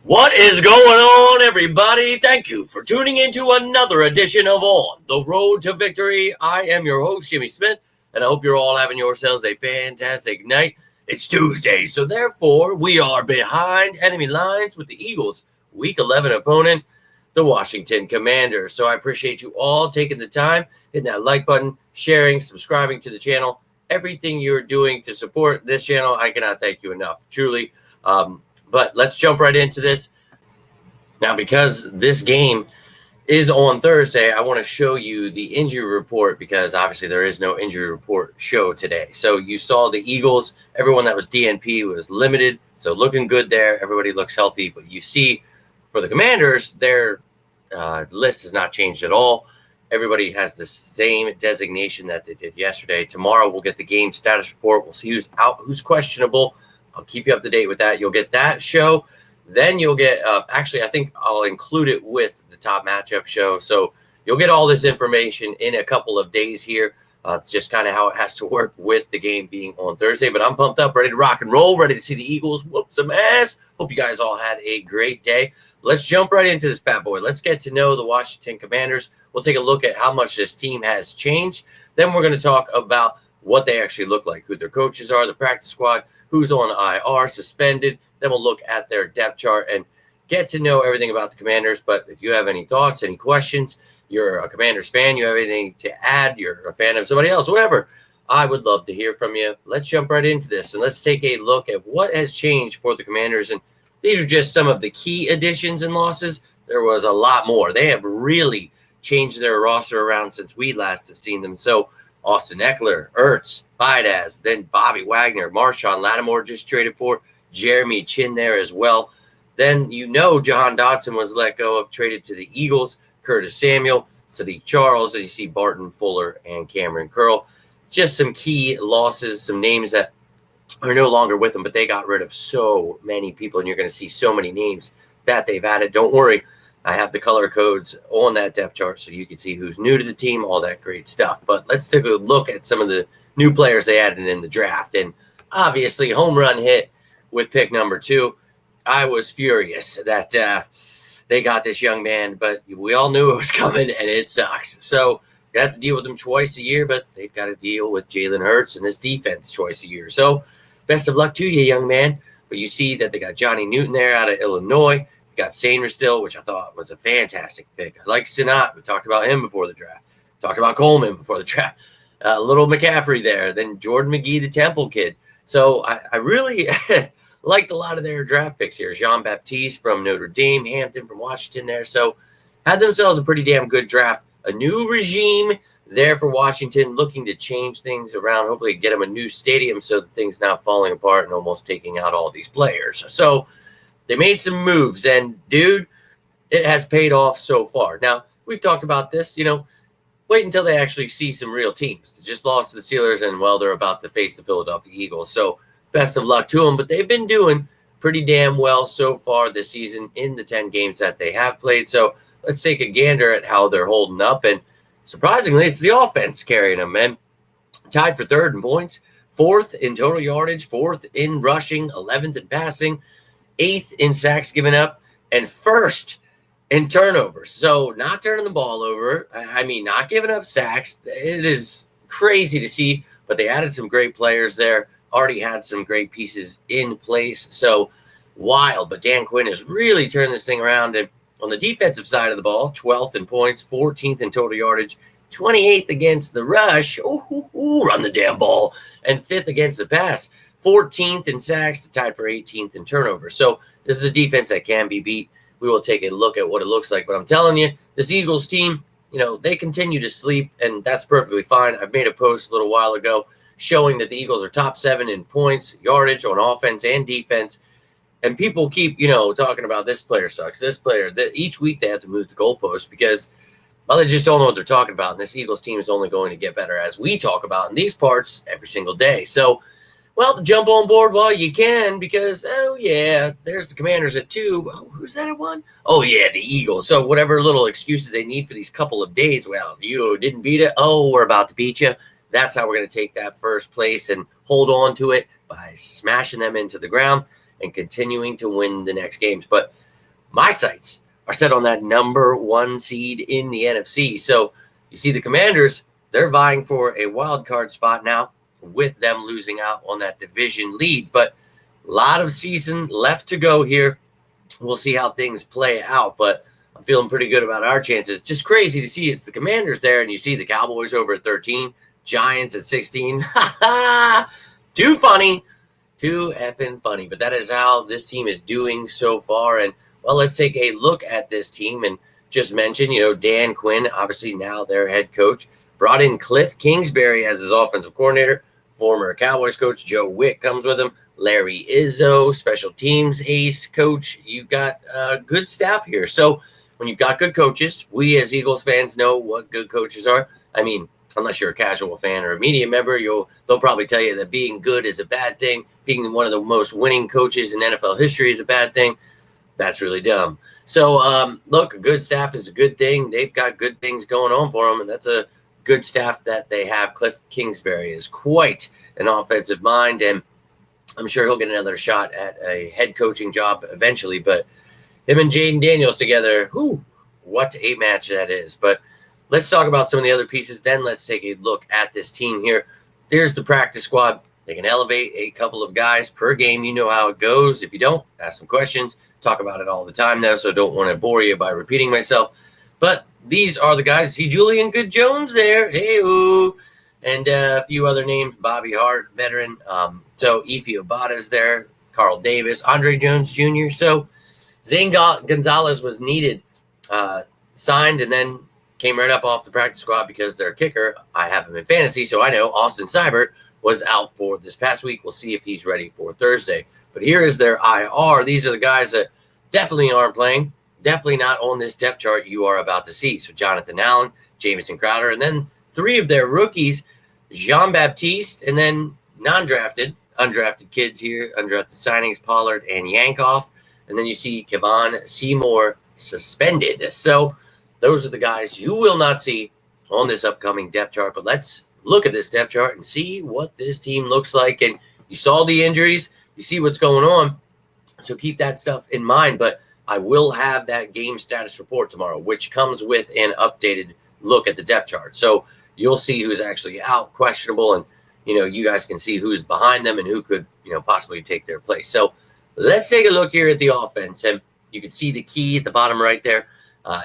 What is going on, everybody? Thank you for tuning in to another edition of On the Road to Victory. I am your host, Jimmy Smith, and I hope you're all having yourselves a fantastic night. It's Tuesday, so therefore we are behind enemy lines with the Eagles' Week 11 opponent, the Washington Commanders. So I appreciate you all taking the time, hitting that like button, sharing, subscribing to the channel, everything you're doing to support this channel. I cannot thank you enough, truly. But let's jump right into this. Now, because this game is on Thursday, I want to show you the injury report because obviously there is no injury report show today. So you saw the Eagles, everyone that was DNP was limited. So looking good there. Everybody looks healthy. But you see for the Commanders, their list has not changed at all. Everybody has the same designation that they did yesterday. Tomorrow we'll get the game status report. We'll see who's out, who's questionable. I'll keep you up to date with that. You'll get that show. Then you'll get, actually, I think I'll include it with the top matchup show. So you'll get all this information in a couple of days here. Just kind of how it has to work with the game being on Thursday. But I'm pumped up, ready to rock and roll, ready to see the Eagles whoop some ass. Hope you guys all had a great day. Let's jump right into this bad boy. Let's get to know the Washington Commanders. We'll take a look at how much this team has changed. Then we're going to talk about what they actually look like, who their coaches are, the practice squad, who's on IR, suspended. Then we'll look at their depth chart and get to know everything about the Commanders. But if you have any thoughts, any questions, you're a Commanders fan, you have anything to add, you're a fan of somebody else, whatever, I would love to hear from you. Let's jump right into this, and let's take a look at what has changed for the Commanders. And these are just some of the key additions and losses. There was a lot more. They have really changed their roster around since we last have seen them. So Austin Ekeler, Ertz, Vidaz, then Bobby Wagner, Marshawn Lattimore just traded for, Jeremy Chin there as well. Then Jahan Dotson was let go of, traded to the Eagles, Curtis Samuel, Sadiq Charles, and you see Barton Fuller and Cameron Curl. Just some key losses, some names that are no longer with them, but they got rid of so many people, and you're going to see so many names that they've added. Don't worry. I have the color codes on that depth chart so you can see who's new to the team, all that great stuff. But let's take a look at some of the new players they added in the draft. And obviously, home run hit with pick number 2. I was furious that they got this young man, but we all knew it was coming, and it sucks. So you have to deal with them twice a year, but they've got to deal with Jalen Hurts and this defense twice a year. So best of luck to you, young man. But you see that they got Johnny Newton there out of Illinois. Got Sainer still, which I thought was a fantastic pick. I like Sinat. We talked about him before the draft. Talked about Coleman before the draft. Little McCaffrey there. Then Jordan McGee, the Temple kid. So I really liked a lot of their draft picks here. Jean-Baptiste from Notre Dame, Hampton from Washington there. So had themselves a pretty damn good draft. A new regime there for Washington, looking to change things around, hopefully get them a new stadium so that things not falling apart and almost taking out all these players. So they made some moves, and, dude, it has paid off so far. Now, we've talked about this, wait until they actually see some real teams. They just lost to the Steelers, and, well, they're about to face the Philadelphia Eagles. So best of luck to them, but they've been doing pretty damn well so far this season in the 10 games that they have played. So let's take a gander at how they're holding up, and surprisingly, it's the offense carrying them, man. Tied for 3rd in points, 4th in total yardage, 4th in rushing, 11th in passing, 8th in sacks given up, and 1st in turnovers. So not turning the ball over. I mean, not giving up sacks. It is crazy to see, but they added some great players there. Already had some great pieces in place. So wild, but Dan Quinn has really turned this thing around. And on the defensive side of the ball, 12th in points, 14th in total yardage, 28th against the rush. Run the damn ball. And 5th against the pass. 14th in sacks, tied for 18th in turnovers. So this is a defense that can be beat. We will take a look at what it looks like. But I'm telling you, this Eagles team, they continue to sleep, and that's perfectly fine. I've made a post a little while ago showing that the Eagles are top 7 in points, yardage on offense and defense. And people keep, talking about this player sucks, this player. Each week they have to move the goalpost because, well, they just don't know what they're talking about. And this Eagles team is only going to get better as we talk about in these parts every single day. So, well, jump on board while you can because, oh, yeah, there's the Commanders at 2. Oh, who's that at 1? Oh, yeah, the Eagles. So whatever little excuses they need for these couple of days, well, you didn't beat it. Oh, we're about to beat you. That's how we're going to take that first place and hold on to it by smashing them into the ground and continuing to win the next games. But my sights are set on that number 1 seed in the NFC. So you see the Commanders, they're vying for a wild card spot now with them losing out on that division lead. But a lot of season left to go here. We'll see how things play out, but I'm feeling pretty good about our chances. Just crazy to see it's the Commanders there, and you see the Cowboys over at 13, Giants at 16. Too funny. Too effing funny. But that is how this team is doing so far. And, well, let's take a look at this team and just mention, Dan Quinn, obviously now their head coach, brought in Cliff Kingsbury as his offensive coordinator. Former Cowboys coach Joe Wick comes with him. Larry Izzo, special teams ace coach. You've got good staff here. So when you've got good coaches, we as Eagles fans know what good coaches are. I mean, unless you're a casual fan or a media member, they'll probably tell you that being good is a bad thing. Being one of the most winning coaches in NFL history is a bad thing. That's really dumb. So, look, a good staff is a good thing. They've got good things going on for them, and that's a good staff that they have. Cliff Kingsbury is quite an offensive mind, and I'm sure he'll get another shot at a head coaching job eventually. But him and Jayden Daniels together, what a match that is. But let's talk about some of the other pieces. Then let's take a look at this team here. There's the practice squad. They can elevate a couple of guys per game. You know how it goes. If you don't, ask some questions. Talk about it all the time, though, so don't want to bore you by repeating myself. But these are the guys. See Julian Good-Jones there. Hey-oo. And a few other names. Bobby Hart, veteran. So Ife Obada's there. Carl Davis. Andre Jones Jr. So Zane Gonzalez was needed, signed, and then came right up off the practice squad because their kicker, I have him in fantasy, so I know Austin Seibert was out for this past week. We'll see if he's ready for Thursday. But here is their IR. These are the guys that definitely aren't playing, definitely not on this depth chart you are about to see. So Jonathan Allen, Jamison Crowder, and then 3 of their rookies, Jean-Baptiste, and then undrafted kids here, undrafted signings, Pollard and Yankoff. And then you see Kevon Seymour suspended. So those are the guys you will not see on this upcoming depth chart. But let's look at this depth chart and see what this team looks like. And you saw the injuries. You see what's going on. So keep that stuff in mind. But I will have that game status report tomorrow, which comes with an updated look at the depth chart. So you'll see who's actually out, questionable, and, you guys can see who's behind them and who could, possibly take their place. So let's take a look here at the offense. And you can see the key at the bottom right there.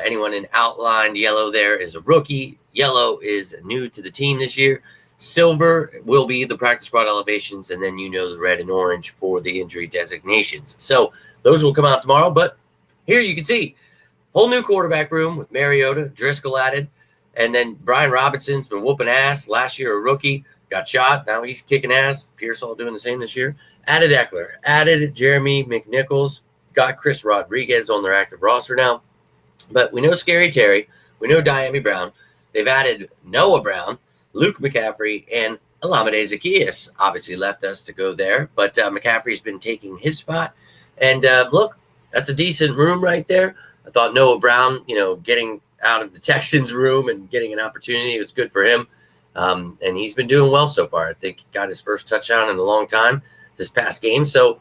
Anyone in outlined yellow there is a rookie. Yellow is new to the team this year. Silver will be the practice squad elevations, and then the red and orange for the injury designations. So those will come out tomorrow. But here you can see whole new quarterback room with Mariota, Driscoll added, and then Brian Robinson's been whooping ass. Last year a rookie, got shot. Now he's kicking ass. Pearsall doing the same this year. Added Eckler, added Jeremy McNichols, got Chris Rodriguez on their active roster now. But we know Scary Terry. We know Diami Brown. They've added Noah Brown, Luke McCaffrey, and Olamide Zaccheaus. Obviously left us to go there. But McCaffrey's been taking his spot. And look, that's a decent room right there. I thought Noah Brown, getting out of the Texans room and getting an opportunity, it was good for him. And he's been doing well so far. I think he got his first touchdown in a long time this past game. So,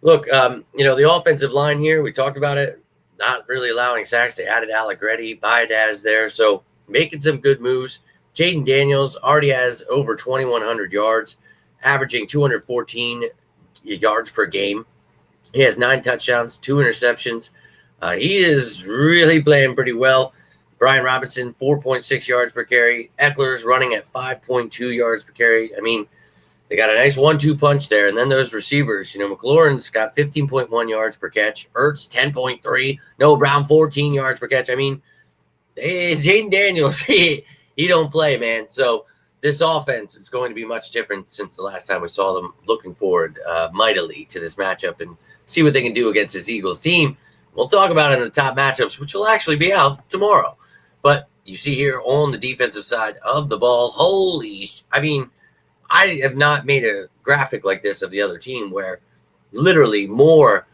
look, the offensive line here, we talked about it, not really allowing sacks. They added Allegretti, Biadaz there. So, making some good moves. Jayden Daniels already has over 2,100 yards, averaging 214 yards per game. He has 9 touchdowns, 2 interceptions. He is really playing pretty well. Brian Robinson, 4.6 yards per carry. Eckler's running at 5.2 yards per carry. I mean, they got a nice 1-2 punch there. And then those receivers, McLaurin's got 15.1 yards per catch. Ertz, 10.3. Noah Brown, 14 yards per catch. I mean, Jayden Daniels, he don't play, man. So this offense is going to be much different since the last time we saw them. Looking forward mightily to this matchup and see what they can do against this Eagles team. We'll talk about it in the top matchups, which will actually be out tomorrow. But you see here on the defensive side of the ball, I have not made a graphic like this of the other team where literally more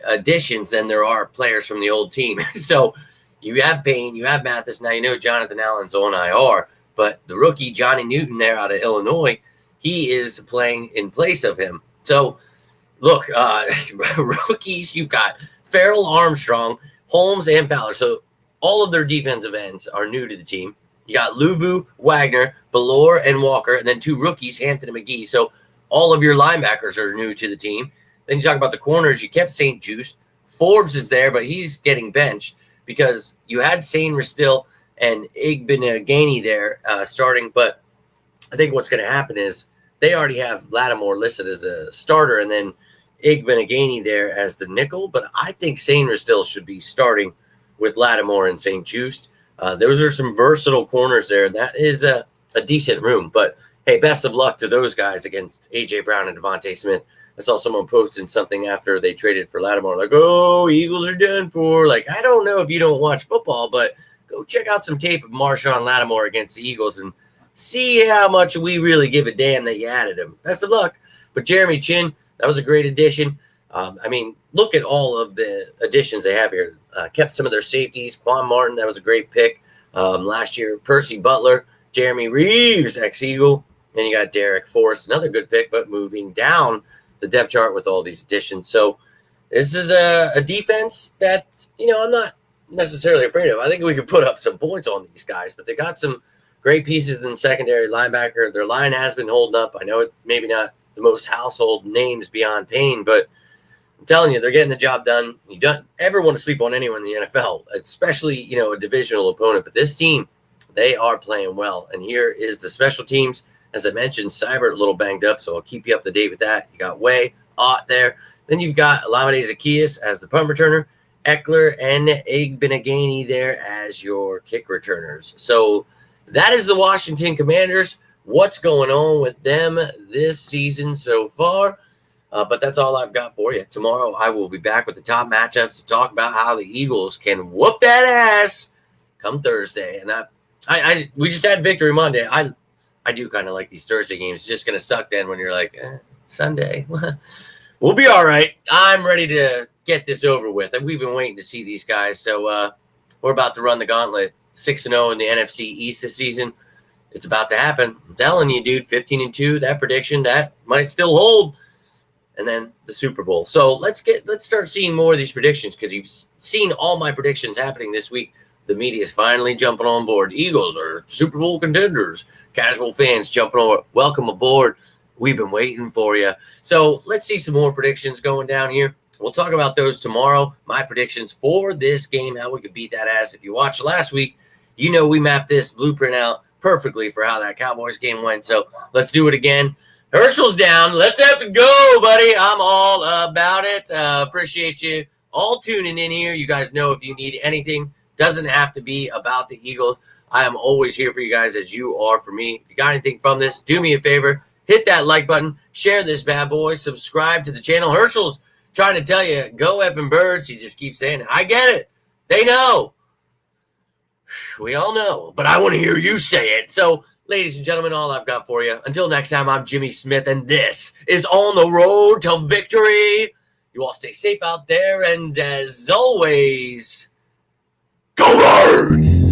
additions than there are players from the old team. So you have Payne, you have Mathis. Now Jonathan Allen's on IR, but the rookie Johnny Newton there out of Illinois, he is playing in place of him. So look, rookies, you've got Farrell, Armstrong, Holmes, and Fowler. So all of their defensive ends are new to the team. You got Luvu, Wagner, Ballore, and Walker, and then 2 rookies, Hampton and McGee. So all of your linebackers are new to the team. Then you talk about the corners. You kept St. Juste. Forbes is there, but he's getting benched because you had Sane Ristil and Igbinoghene there starting. But I think what's going to happen is they already have Lattimore listed as a starter and then Igbinoghene there as the nickel. But I think Sane Ristil should be starting with Lattimore and St. Juste. Those are some versatile corners there. That is a decent room. But, hey, best of luck to those guys against A.J. Brown and Devontae Smith. I saw someone posting something after they traded for Lattimore, like, oh, Eagles are done for. Like, I don't know if you don't watch football, but go check out some tape of Marshawn Lattimore against the Eagles and see how much we really give a damn that you added him. Best of luck. But Jeremy Chinn, that was a great addition. I mean, look at all of the additions they have here. Kept some of their safeties. Quan Martin, that was a great pick. Last year, Percy Butler, Jeremy Reeves, ex-Eagle. Then you got Derek Forrest, another good pick, but moving down the depth chart with all these additions. So this is a defense that, I'm not necessarily afraid of. I think we could put up some points on these guys, but they got some great pieces in the secondary linebacker. Their line has been holding up. I know it maybe not the most household names beyond Payne, but I'm telling you, they're getting the job done. You don't ever want to sleep on anyone in the NFL, especially, a divisional opponent. But this team, they are playing well. And here is the special teams. As I mentioned, Seibert a little banged up, so I'll keep you up to date with that. You got Way, Ott there. Then you've got Olamide Zaccheaus as the punt returner, Eckler and Igbinoghene there as your kick returners. So that is the Washington Commanders. What's going on with them this season so far? But that's all I've got for you. Tomorrow I will be back with the top matchups to talk about how the Eagles can whoop that ass come Thursday. And we just had Victory Monday. I do kind of like these Thursday games. It's just going to suck then when you're like, Sunday. We'll be all right. I'm ready to get this over with. And we've been waiting to see these guys. So we're about to run the gauntlet. 6-0 in the NFC East this season. It's about to happen. I'm telling you, dude, 15-2, that prediction, that might still hold. And then the Super Bowl. So let's start seeing more of these predictions because you've seen all my predictions happening this week. The media is finally jumping on board. Eagles are Super Bowl contenders. Casual fans jumping over. Welcome aboard. We've been waiting for you. So let's see some more predictions going down here. We'll talk about those tomorrow. My predictions for this game, how we could beat that ass. If you watched last week, we mapped this blueprint out perfectly for how that Cowboys game went. So let's do it again. Herschel's down. Let's have to go, buddy. I'm all about it. Appreciate you all tuning in here. You guys know if you need anything, doesn't have to be about the Eagles. I am always here for you guys as you are for me. If you got anything from this, do me a favor. Hit that like button. Share this bad boy. Subscribe to the channel. Herschel's trying to tell you, go effing birds. He just keeps saying it. I get it. They know. We all know. But I want to hear you say it. So, ladies and gentlemen, all I've got for you. Until next time, I'm Jimmy Smith, and this is On the Road to Victory. You all stay safe out there, and as always, go Birds!